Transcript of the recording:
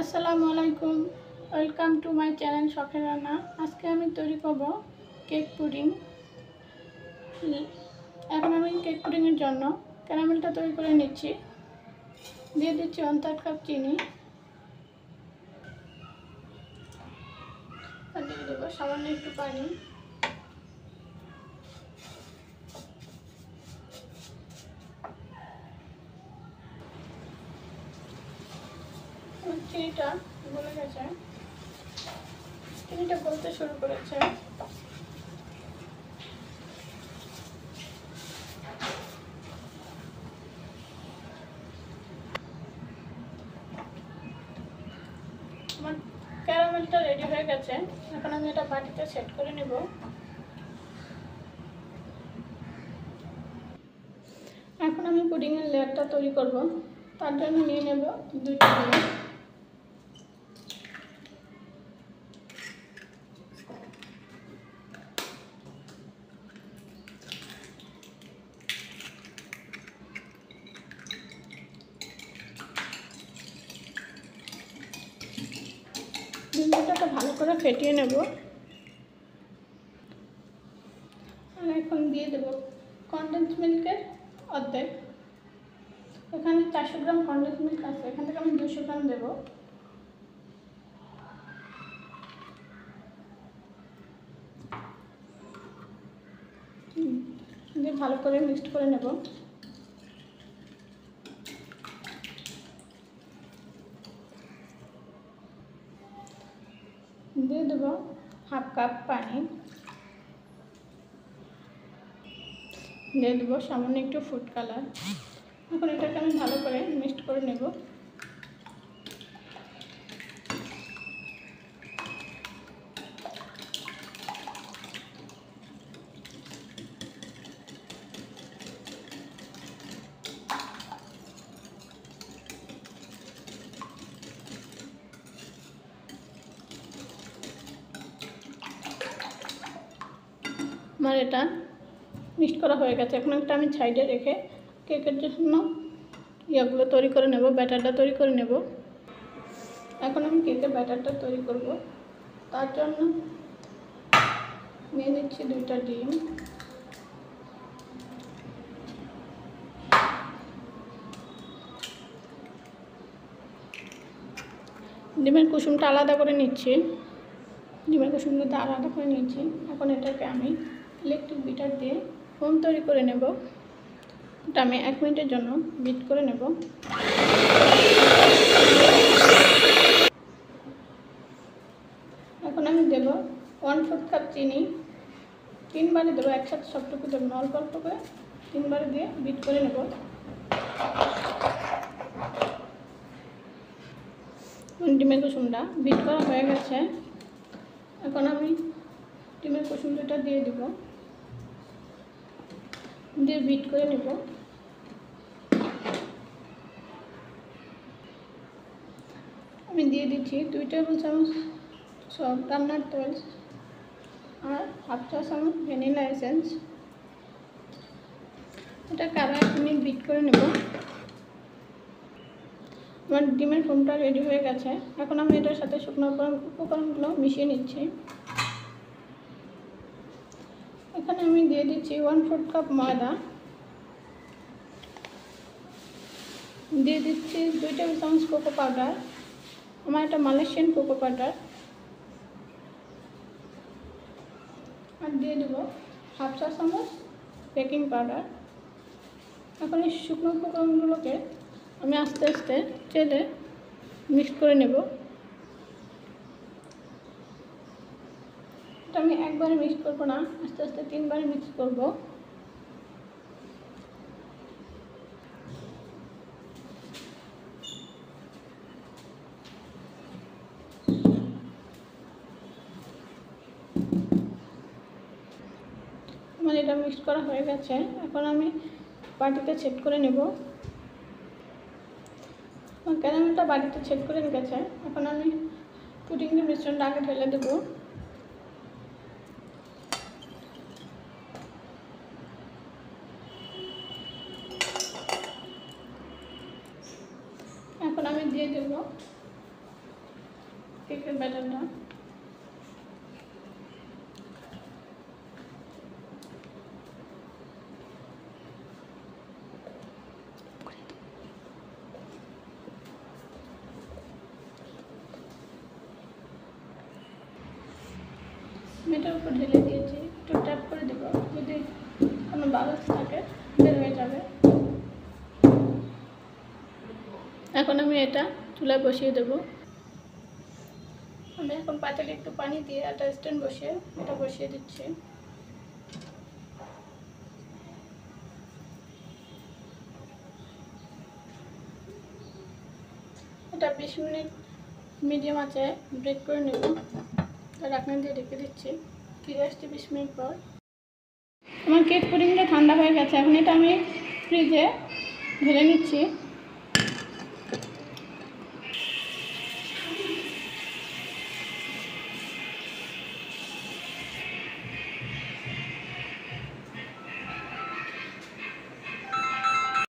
আসসালামু আলাইকুম, welcome to my channel শখের রান্না। আজকে আমি তৈরি করব কেক পুডিং। এখন আমি কেক পুডিংয়ের জন্য ক্যারামেলটা তৈরি করে নিচ্ছি। দিয়ে দিচ্ছি 1/3 কাপ চিনি, আর দিয়ে দেবো সামান্য একটু পানি। চিনিটা গলে গেছে, চিনিটা গলতে শুরু করেছে। আমার ক্যারামেলটা রেডি হয়ে গেছে। এখন আমি এটা বাটিতে সেট করে নেব। এখন আমি পুডিংয়ের লেয়ারটা তৈরি করব। তার জন্য নিয়ে নেব 2টা ডিম। ডিমটাকে ভালো করে ফেটিয়ে নেব। আর এখন দিয়ে দেব কনডেন্স মিল্কের অর্ধেক। এখানে 400 গ্রাম কনডেন্স মিল্ক আছে, এখান থেকে আমি 200 গ্রাম দেব। দিয়ে ভালো করে মিক্সড করে নেব। দিয়ে দেব 1/2 কাপ পানি। দিয়ে দেবো সামান্য একটু ফুড কালার। এখন এটাকে আমি ভালো করে মিক্সড করে নেব। আমার এটা মিক্সড করা হয়ে গেছে। এখন একটা আমি সাইডে রেখে কেকের জন্য ইয়েগুলো তৈরি করে নেব, ব্যাটারটা তৈরি করে নেব। এখন আমি কেকের ব্যাটারটা তৈরি করব। তার জন্য নিয়ে নিচ্ছি 2টা ডিম। ডিমের কুসুমটা আলাদা করে নিচ্ছি। ডিমের কুসুমটা আলাদা করে নিচ্ছি। এখন এটাকে আমি ইলেকট্রিক বিটার দিয়ে ফোম তৈরি করে নেব। এটা আমি 1 মিনিটের জন্য বিট করে নেব। এখন আমি দেব 1/4 কাপ চিনি। 3 বারে দেবো, একসাথে সবটুকু দেবো না, অল্প অল্প করে 3 বারে দিয়ে বিট করে নেব। ডিমের কুসুমটা বিট করা হয়ে গেছে। এখন আমি ডিমের কুসুমটা দিয়ে দেব, দিয়ে বিট করে নেব। আমি দিয়ে দিচ্ছি 2 টেবিল চামচ সব রান্নার তেল আর 1/2 চা চামচ ভ্যানিলা এসেন্স। এটাকে আরও 1 মিনিট বিট করে নেব। আমার ডিমের ফোমটা রেডি হয়ে গেছে। এখন আমি এটার সাথে শুকনো উপকরণগুলো মিশিয়ে নিচ্ছি। এখানে আমি দিয়ে দিচ্ছি 1/4 কাপ ময়দা, দিয়ে দিচ্ছি 2 টেবিল চামচ কোকো পাউডার। আমার এটা মালয়েশিয়ান কোকো পাউডার। আর দিয়ে দেবো 1/2 চা চামচ বেকিং পাউডার। এখন এই শুকনো উপকরণগুলোকে আমি আস্তে আস্তে তেলে মিক্স করে নেব। এটা আমি একবারে মিক্স করবো না, আস্তে আস্তে 3 বার মিক্স করব। আমার এটা মিক্স করা হয়ে গেছে। এখন আমি বাটিতে সেট করে নেব। আমার ক্যারামেলটা বাটিতে সেট করে গেছে। এখন আমি পুডিংয়ের মিশ্রণটা আগে ঢেলে দেব। এখন আমি দিয়ে দেব কেকের ব্যাটারটা। এটার উপর ঢেলে দিয়েছি, একটু ট্যাপ করে দেবো, যদি কোনো বাবলস থাকে বের হয়ে যাবে। এখন আমি এটা চুলায় বসিয়ে দেবো। আমি এখন পাতিলে একটু পানি দিয়ে একটা স্ট্যান্ড বসিয়ে এটা বসিয়ে দিচ্ছি। এটা 20 মিনিট মিডিয়াম আঁচে ব্রেক করে নেব। ঢাকনা দিয়ে ঢেকে দিচ্ছি। ফিরে আসছি 20 মিনিট পর। আমার কেক পুডিংটা ঠান্ডা হয়ে গেছে, এখন এটা আমি ফ্রিজে ঢেলে নিচ্ছি।